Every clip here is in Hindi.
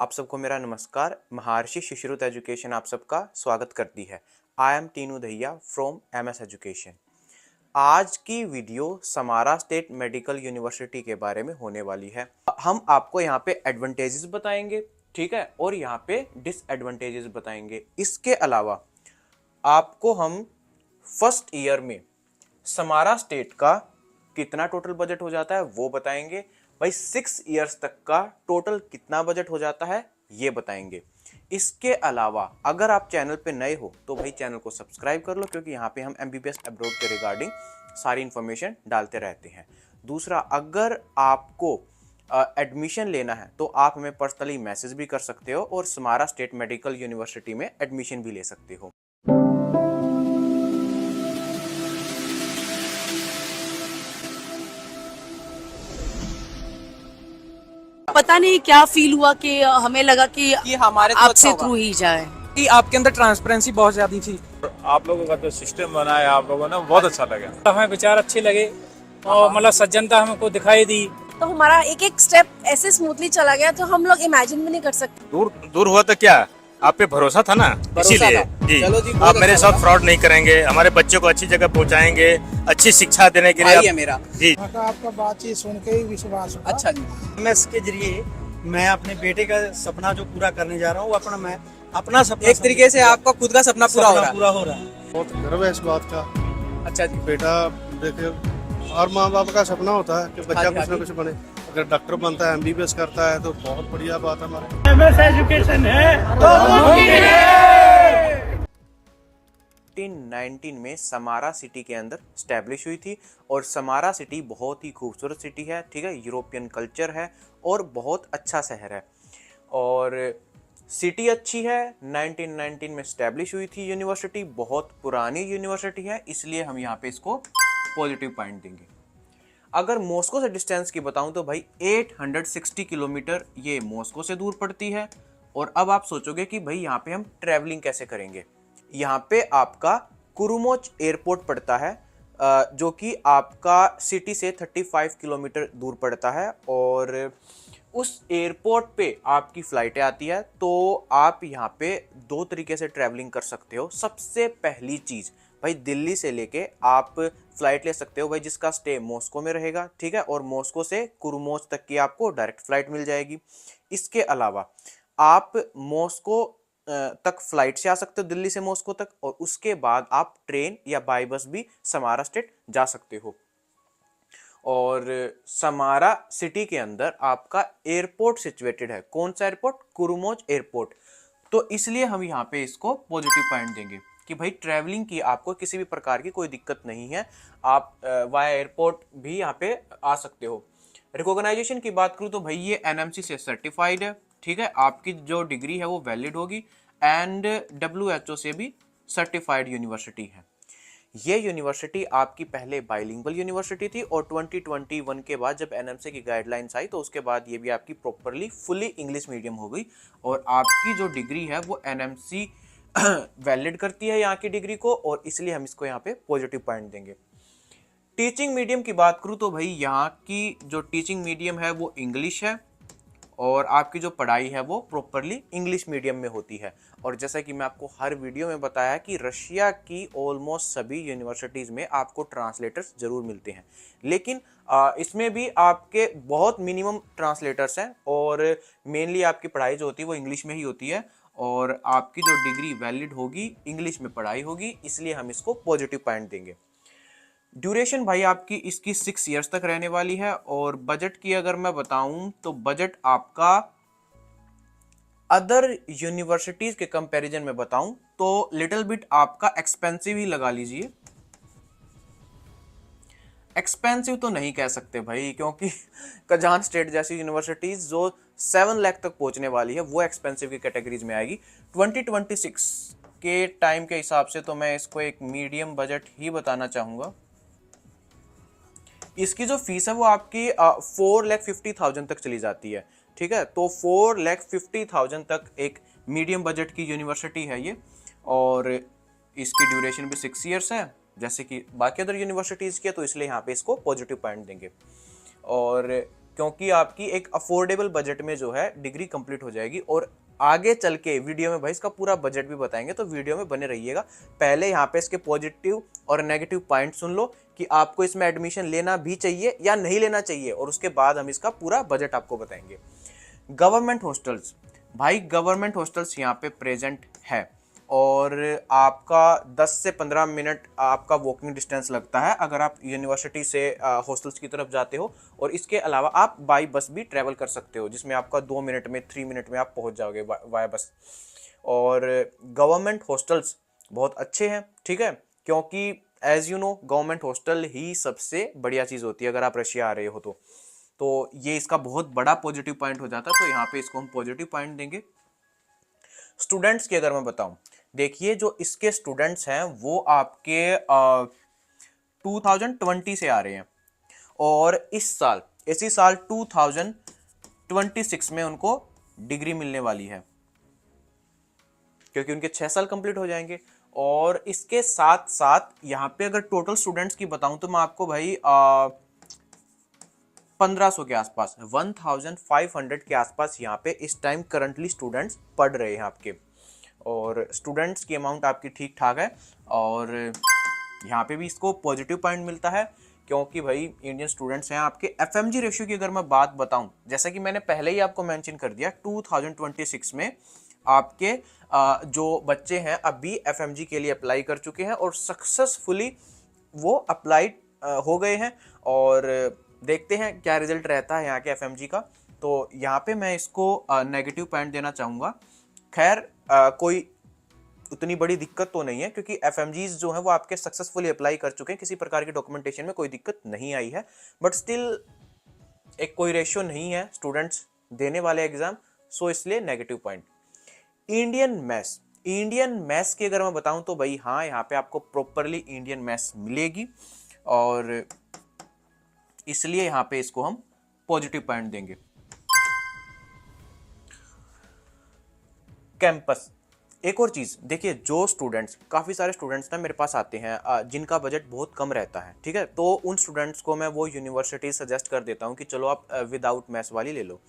आप सबको मेरा नमस्कार। महर्षि शिशुरुत एजुकेशन आप सबका स्वागत करती है। I am Tinu Dahiya from MS Education. आज की video Samara State Medical University के बारे में होने वाली है। हम आपको यहाँ पे एडवांटेजेस बताएंगे, ठीक है, और यहाँ पे डिसएडवांटेजेस बताएंगे। इसके अलावा आपको हम फर्स्ट ईयर में समारा स्टेट का कितना टोटल बजट हो जाता है वो बताएंगे। भाई 6 इयर्स तक का टोटल कितना बजट हो जाता है ये बताएंगे। इसके अलावा अगर आप चैनल पे नए हो तो भाई चैनल को सब्सक्राइब कर लो, क्योंकि यहाँ पे हम एमबीबीएस अब्रॉड के रिगार्डिंग सारी इंफॉर्मेशन डालते रहते हैं। दूसरा, अगर आपको एडमिशन लेना है तो आप हमें पर्सनली मैसेज भी कर सकते हो और समारा स्टेट मेडिकल यूनिवर्सिटी में एडमिशन भी ले सकते हो। पता नहीं क्या फील हुआ कि हमें लगा कि हमारे आपसे थ्रू ही जाए। कि आपके अंदर ट्रांसपेरेंसी बहुत ज्यादा थी। आप लोगों का जो सिस्टम बना है आप लोगों ने बहुत अच्छा लगा। हमें विचार अच्छे लगे और मतलब सज्जनता हमको दिखाई दी। तो हमारा एक एक स्टेप ऐसे स्मूथली चला गया तो हम लोग इमेजिन भी नहीं कर सकते। दूर दूर हुआ तो क्या, आप पे भरोसा था ना, इसीलिए जी। चलो जी, आप मेरे साथ फ्रॉड नहीं करेंगे, हमारे बच्चों को अच्छी जगह पहुंचाएंगे, अच्छी शिक्षा देने के लिए भाई है मेरा जी। आपका बातचीत सुन के ही विश्वास हुआ। अच्छा जी। एमएस के जरिए मैं अपने बेटे का सपना जो पूरा करने जा रहा हूँ, मैं अपना सपना एक तरीके से आपका खुद का सपना पूरा हो रहा है। बहुत गर्व है इस बात का। अच्छा जी। बेटा देखिए, हर माँ बाप का सपना होता है कि बच्चा कुछ ना कुछ बने। अगर डॉक्टर बनता है, एमबीबीएस करता है तो बहुत बढ़िया बात है। हमारे एमएस एजुकेशन है तो 1919 में समारा सिटी के अंदर स्टैब्लिश हुई थी और समारा सिटी बहुत ही खूबसूरत सिटी है, ठीक है, यूरोपियन कल्चर है और बहुत अच्छा शहर है और सिटी अच्छी है। 1919 में स्टैब्लिश हुई थी यूनिवर्सिटी, बहुत पुरानी यूनिवर्सिटी है, इसलिए हम यहाँ पे इसको पॉजिटिव पॉइंट देंगे। अगर मॉस्को से डिस्टेंस की बताऊं तो भाई 860 किलोमीटर ये मॉस्को से दूर पड़ती है। और अब आप सोचोगे कि भाई यहाँ पे हम ट्रैवलिंग कैसे करेंगे। यहाँ पे आपका कुरुमोच एयरपोर्ट पड़ता है जो कि आपका सिटी से 35 किलोमीटर दूर पड़ता है और उस एयरपोर्ट पे आपकी फ़्लाइटें आती है। तो आप यहाँ पे दो तरीके से ट्रैवलिंग कर सकते हो। सबसे पहली चीज़ भाई, दिल्ली से लेके आप फ्लाइट ले सकते हो भाई, जिसका स्टे मॉस्को में रहेगा, ठीक है, और मॉस्को से कुरुमोच तक की आपको डायरेक्ट फ्लाइट मिल जाएगी। इसके अलावा आप मॉस्को तक फ्लाइट से आ सकते हो, दिल्ली से मॉस्को तक, और उसके बाद आप ट्रेन या बाई बस भी समारा स्टेट जा सकते हो। और समारा सिटी के अंदर आपका एयरपोर्ट सिचुएटेड है। कौन सा एयरपोर्ट? कुरुमोच एयरपोर्ट। तो इसलिए हम यहाँ पे इसको पॉजिटिव पॉइंट देंगे कि भाई ट्रैवलिंग की आपको किसी भी प्रकार की कोई दिक्कत नहीं है, आप वाया एयरपोर्ट भी यहाँ पे आ सकते हो। रिकॉग्नाइजेशन की बात करूँ तो भाई ये एनएमसी से सर्टिफाइड है, ठीक है, आपकी जो डिग्री है वो वैलिड होगी एंड WHO से भी सर्टिफाइड यूनिवर्सिटी है। ये यूनिवर्सिटी आपकी पहले बाइलिंगुअल यूनिवर्सिटी थी और 2021 के बाद जब एनएमसी की गाइडलाइंस आई तो उसके बाद ये भी आपकी प्रॉपरली फुली इंग्लिश मीडियम हो गई और आपकी जो डिग्री है वो एनएमसी वैलिड करती है यहाँ की डिग्री को, और इसलिए हम इसको यहाँ पे पॉजिटिव पॉइंट देंगे। टीचिंग मीडियम की बात करूँ तो भाई यहाँ की जो टीचिंग मीडियम है वो इंग्लिश है और आपकी जो पढ़ाई है वो प्रॉपरली इंग्लिश मीडियम में होती है। और जैसा कि मैं आपको हर वीडियो में बताया कि रशिया की ऑलमोस्ट सभी यूनिवर्सिटीज़ में आपको ट्रांसलेटर्स जरूर मिलते हैं, लेकिन इसमें भी आपके बहुत मिनिमम ट्रांसलेटर्स हैं और मेनली आपकी पढ़ाई जो होती है वो इंग्लिश में ही होती है और आपकी जो डिग्री वैलिड होगी इंग्लिश में पढ़ाई होगी, इसलिए हम इसको पॉजिटिव पॉइंट देंगे। ड्यूरेशन भाई आपकी इसकी 6 इयर्स तक रहने वाली है और बजट की अगर मैं बताऊं तो बजट आपका अदर यूनिवर्सिटीज के कंपैरिजन में बताऊं तो लिटिल बिट आपका एक्सपेंसिव ही लगा लीजिए। एक्सपेंसिव तो नहीं कह सकते भाई, क्योंकि कजान स्टेट जैसी यूनिवर्सिटीज जो 7 लाख तक पहुंचने वाली है वो एक्सपेंसिव की कैटेगरीज में आएगी। 2026 के टाइम के हिसाब से तो मैं इसको एक मीडियम बजट ही बताना चाहूंगा। इसकी जो फीस है वो आपकी 4,50,000 तक चली जाती है, ठीक है, तो 4,50,000 तक एक मीडियम बजट की यूनिवर्सिटी है ये और इसकी ड्यूरेशन भी 6 इयर्स है जैसे कि बाकी अदर यूनिवर्सिटीज़ की है, तो इसलिए यहाँ पे इसको पॉजिटिव पॉइंट देंगे। और क्योंकि आपकी एक अफोर्डेबल बजट में जो है डिग्री कंप्लीट हो जाएगी। और आगे चल के वीडियो में भाई इसका पूरा बजट भी बताएंगे, तो वीडियो में बने रहिएगा। पहले यहाँ पे इसके पॉजिटिव और नेगेटिव पॉइंट सुन लो कि आपको इसमें एडमिशन लेना भी चाहिए या नहीं लेना चाहिए, और उसके बाद हम इसका पूरा बजट आपको बताएंगे। गवर्नमेंट हॉस्टल्स, भाई गवर्नमेंट हॉस्टल्स यहाँ पे प्रेजेंट है और आपका 10 से 15 मिनट आपका वॉकिंग डिस्टेंस लगता है अगर आप यूनिवर्सिटी से हॉस्टल्स की तरफ जाते हो। और इसके अलावा आप बाई बस भी ट्रैवल कर सकते हो, जिसमें आपका 2 मिनट में 3 मिनट में आप पहुंच जाओगे वाया बस। और गवर्नमेंट हॉस्टल्स बहुत अच्छे हैं, ठीक है, क्योंकि as you know government hostel ही सबसे बढ़िया चीज़ होती है अगर आप रशिया आ रहे हो तो ये इसका बहुत बड़ा पॉजिटिव पॉइंट हो जाता है। तो यहाँ पे इसको हम पॉजिटिव पॉइंट देंगे। स्टूडेंट्स की अगर मैं बताऊं, देखिए जो इसके स्टूडेंट्स हैं वो आपके 2020 से आ रहे हैं और इसी साल 2026 में उनको डिग्री मिलने वाली है, क्योंकि उनके 6 साल कंप्लीट हो जाएंगे। और इसके साथ साथ यहाँ पे अगर टोटल स्टूडेंट्स की बताऊं तो मैं आपको भाई 1500 के आसपास 1500 के आसपास यहाँ पे इस टाइम करंटली स्टूडेंट्स पढ़ रहे हैं आपके। और स्टूडेंट्स की अमाउंट आपकी ठीक ठाक है और यहाँ पे भी इसको पॉजिटिव पॉइंट मिलता है, क्योंकि भाई इंडियन स्टूडेंट्स हैं आपके। एफएमजी रेशियो की अगर मैं बात बताऊं, जैसा कि मैंने पहले ही आपको मेंशन कर दिया, 2026 में आपके जो बच्चे हैं अभी एफएमजी के लिए अप्लाई कर चुके हैं और सक्सेसफुली वो अप्लाइड हो गए हैं। और देखते हैं क्या रिजल्ट रहता है यहाँ के एफएमजी का। तो यहाँ पे मैं इसको नेगेटिव पॉइंट देना चाहूँगा। खैर कोई उतनी बड़ी दिक्कत तो नहीं है, क्योंकि एफएमजीज जो है वो आपके सक्सेसफुली अप्लाई कर चुके हैं, किसी प्रकार की डॉक्यूमेंटेशन में कोई दिक्कत नहीं आई है। बट स्टिल एक कोई रेशियो नहीं है स्टूडेंट्स देने वाले एग्जाम, सो इसलिए नेगेटिव पॉइंट। इंडियन मैथ्स की अगर मैं बताऊं तो भाई हाँ, यहाँ पे आपको प्रॉपरली इंडियन मैथ्स मिलेगी और इसलिए यहाँ पे इसको हम पॉजिटिव पॉइंट देंगे। कैंपस, एक और चीज़ देखिए, जो स्टूडेंट्स, काफ़ी सारे स्टूडेंट्स ना मेरे पास आते हैं जिनका बजट बहुत कम रहता है, ठीक है, तो उन स्टूडेंट्स को मैं वो यूनिवर्सिटी सजेस्ट कर देता हूँ कि चलो आप विदाउट मैथ्स वाली ले लो,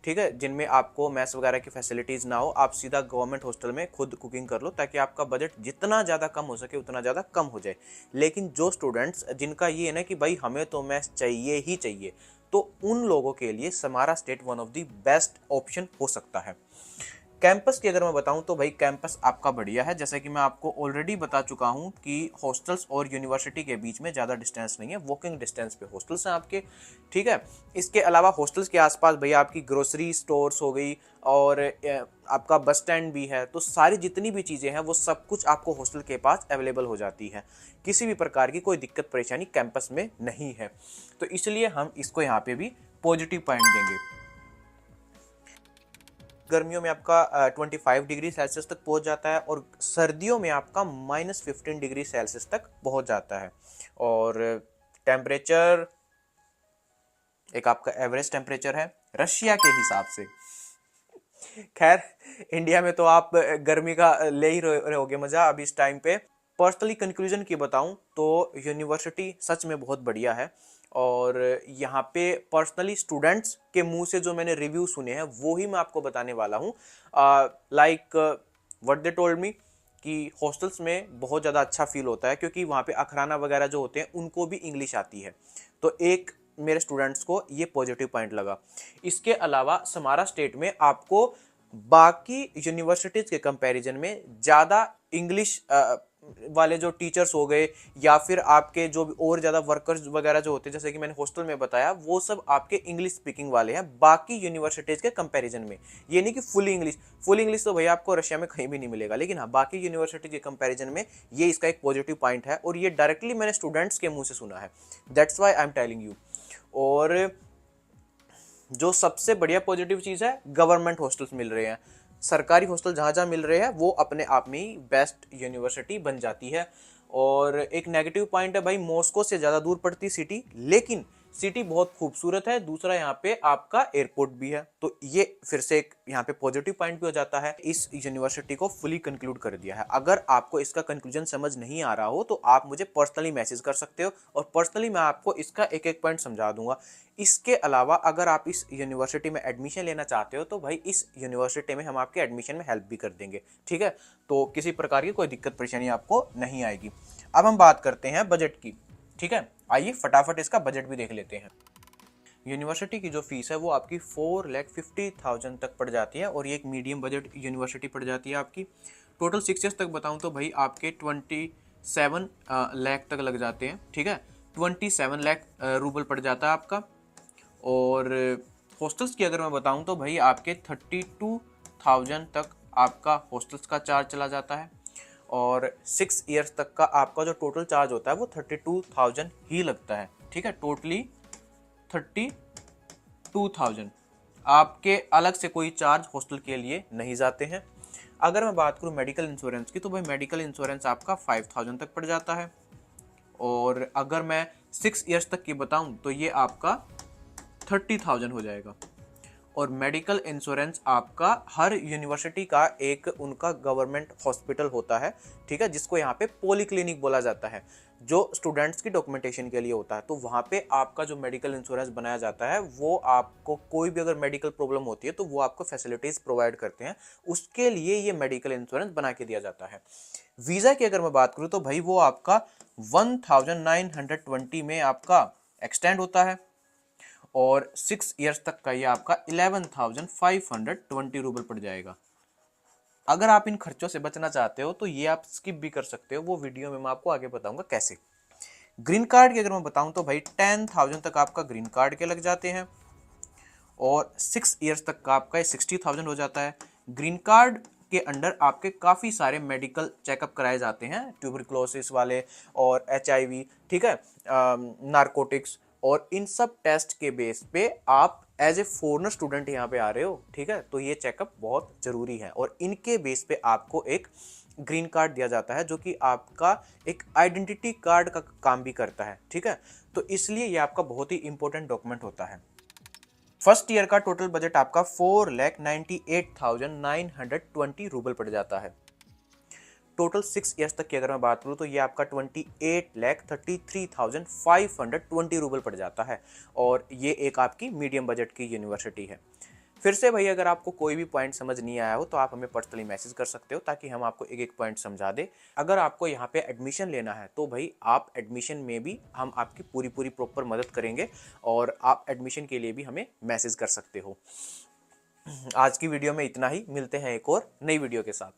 ठीक है, जिनमें आपको मैथ्स वगैरह की फैसिलिटीज़ ना हो। आप सीधा गवर्नमेंट हॉस्टल में खुद कुकिंग कर लो, ताकि आपका बजट जितना ज़्यादा कम हो सके उतना ज़्यादा कम हो जाए। लेकिन जो स्टूडेंट्स जिनका ये है ना कि भाई हमें तो मैथ्स चाहिए ही चाहिए, तो उन लोगों के लिए Samara State one of the best option हो सकता है। कैंपस की अगर मैं बताऊं तो भाई कैंपस आपका बढ़िया है, जैसा कि मैं आपको ऑलरेडी बता चुका हूं कि हॉस्टल्स और यूनिवर्सिटी के बीच में ज़्यादा डिस्टेंस नहीं है, वॉकिंग डिस्टेंस पे हॉस्टल्स हैं आपके, ठीक है। इसके अलावा हॉस्टल्स के आसपास भैया आपकी ग्रोसरी स्टोर्स हो गई और आपका बस स्टैंड भी है, तो सारी जितनी भी चीज़ें हैं वो सब कुछ आपको हॉस्टल के पास अवेलेबल हो जाती है। किसी भी प्रकार की कोई दिक्कत परेशानी कैंपस में नहीं है, तो इसलिए हम इसको यहाँ पे भी पॉजिटिव पॉइंट देंगे। गर्मियों में आपका 25 डिग्री सेल्सियस तक पहुंच जाता है और सर्दियों में आपका -15 डिग्री सेल्सियस तक पहुंच जाता है। और टेम्परेचर एक आपका एवरेज टेम्परेचर है रशिया के हिसाब से। खैर इंडिया में तो आप गर्मी का ले ही रहोगे मज़ा अभी इस टाइम पे। पर्सनली कंक्लूजन की बताऊं तो यूनिवर्सिटी सच में बहुत बढ़िया है और यहाँ पे पर्सनली स्टूडेंट्स के मुंह से जो मैंने रिव्यू सुने हैं वो ही मैं आपको बताने वाला हूँ। Like what they told me कि हॉस्टल्स में बहुत ज़्यादा अच्छा फील होता है, क्योंकि वहाँ पे अखराना वगैरह जो होते हैं उनको भी इंग्लिश आती है, तो एक मेरे स्टूडेंट्स को ये पॉजिटिव पॉइंट लगा। इसके अलावा समारा स्टेट में आपको बाकी यूनिवर्सिटीज़ के कंपैरिजन में ज़्यादा इंग्लिश वाले जो टीचर्स हो गए या फिर आपके जो और ज़्यादा वर्कर्स वगैरह जो होते हैं, जैसे कि मैंने हॉस्टल में बताया, वो सब आपके इंग्लिश स्पीकिंग वाले हैं बाकी यूनिवर्सिटीज़ के कंपैरिजन में। ये नहीं कि फुल इंग्लिश तो भैया आपको रशिया में कहीं भी नहीं मिलेगा, लेकिन हाँ बाकी यूनिवर्सिटी के कंपैरिजन में ये इसका एक पॉजिटिव पॉइंट है और ये डायरेक्टली मैंने स्टूडेंट्स के मुँह से सुना है, that's why I am telling you. और जो सबसे बढ़िया पॉजिटिव चीज़ है, गवर्नमेंट हॉस्टल्स मिल रहे हैं। सरकारी हॉस्टल जहाँ जहाँ मिल रहे हैं वो अपने आप में ही बेस्ट यूनिवर्सिटी बन जाती है। और एक नेगेटिव पॉइंट है भाई, मॉस्को से ज़्यादा दूर पड़ती सिटी, लेकिन सिटी बहुत खूबसूरत है, दूसरा यहाँ पे आपका एयरपोर्ट भी है, तो ये फिर से एक यहाँ पे पॉजिटिव पॉइंट भी हो जाता है। इस यूनिवर्सिटी को फुली कंक्लूड कर दिया है। अगर आपको इसका कंक्लूजन समझ नहीं आ रहा हो तो आप मुझे पर्सनली मैसेज कर सकते हो और पर्सनली मैं आपको इसका एक एक पॉइंट समझा दूंगा। इसके अलावा अगर आप इस यूनिवर्सिटी में एडमिशन लेना चाहते हो तो भाई इस यूनिवर्सिटी में हम आपके एडमिशन में हेल्प भी कर देंगे, ठीक है। तो किसी प्रकार की कोई दिक्कत परेशानी आपको नहीं आएगी। अब हम बात करते हैं बजट की, ठीक है। आइए फटाफट इसका बजट भी देख लेते हैं। यूनिवर्सिटी की जो फीस है वो आपकी 4,50,000 तक पड़ जाती है और ये एक मीडियम बजट यूनिवर्सिटी पड़ जाती है आपकी। टोटल 6 ईयर्स तक बताऊं तो भाई आपके 27 लाख तक लग जाते हैं, ठीक है। 27 लाख रूबल पड़ जाता है आपका। और हॉस्टल्स की अगर मैं बताऊं तो भाई आपके 32,000 तक आपका हॉस्टल्स का चार्ज चला जाता है और 6 ईयर्स तक का आपका जो टोटल चार्ज होता है वो 32,000 ही लगता है, ठीक है। टोटली 32,000 आपके अलग से कोई चार्ज हॉस्टल के लिए नहीं जाते हैं। अगर मैं बात करूं मेडिकल इंश्योरेंस की तो भाई मेडिकल इंश्योरेंस आपका 5,000 तक पड़ जाता है और अगर मैं 6 ईयर्स तक की बताऊं तो ये आपका 30,000 हो जाएगा। और मेडिकल इंश्योरेंस आपका हर यूनिवर्सिटी का एक उनका गवर्नमेंट हॉस्पिटल होता है, ठीक है, जिसको यहाँ पे पॉलीक्लिनिक बोला जाता है, जो स्टूडेंट्स की डॉक्यूमेंटेशन के लिए होता है। तो वहाँ पे आपका जो मेडिकल इंश्योरेंस बनाया जाता है वो आपको कोई भी अगर मेडिकल प्रॉब्लम होती है तो वो आपको फैसिलिटीज़ प्रोवाइड करते हैं, उसके लिए ये मेडिकल इंश्योरेंस बना के दिया जाता है। वीज़ा की अगर मैं बात करूँ तो भाई वो आपका 1920 में आपका एक्सटेंड होता है और 6 ईयर्स तक का ये आपका 11,520 रूबल पड़ जाएगा। अगर आप इन खर्चों से बचना चाहते हो तो ये आप स्किप भी कर सकते हो, वो वीडियो में मैं आपको आगे बताऊंगा कैसे। ग्रीन कार्ड की अगर मैं बताऊं तो भाई 10,000 तक आपका ग्रीन कार्ड के लग जाते हैं और 6 ईयर्स तक का आपका 60,000 हो जाता है। ग्रीन कार्ड के अंडर आपके काफ़ी सारे मेडिकल चेकअप कराए जाते हैं, ट्यूबरक्लोसिस वाले और HIV, ठीक है, नारकोटिक्स, और इन सब टेस्ट के बेस पे आप एज ए फॉरेनर स्टूडेंट यहाँ पे आ रहे हो, ठीक है, तो ये चेकअप बहुत ज़रूरी है और इनके बेस पे आपको एक ग्रीन कार्ड दिया जाता है जो कि आपका एक आइडेंटिटी कार्ड का काम भी करता है, ठीक है। तो इसलिए ये आपका बहुत ही इंपॉर्टेंट डॉक्यूमेंट होता है। फर्स्ट ईयर का टोटल बजट आपका 4,98,920 रूबल पड़ जाता है। टोटल 6 ईयर्स तक की अगर मैं बात करूँ तो ये आपका 28,33,520 रूबल पड़ जाता है और ये एक आपकी मीडियम बजट की यूनिवर्सिटी है। फिर से भाई अगर आपको कोई भी पॉइंट समझ नहीं आया हो तो आप हमें पर्सनली मैसेज कर सकते हो ताकि हम आपको एक एक पॉइंट समझा दें। अगर आपको यहाँ पे एडमिशन लेना है तो भाई आप एडमिशन में भी हम आपकी पूरी प्रॉपर मदद करेंगे और आप एडमिशन के लिए भी हमें मैसेज कर सकते हो। आज की वीडियो में इतना ही, मिलते हैं एक और नई वीडियो के साथ।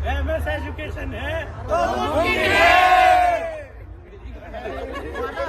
MS एजुकेशन है तो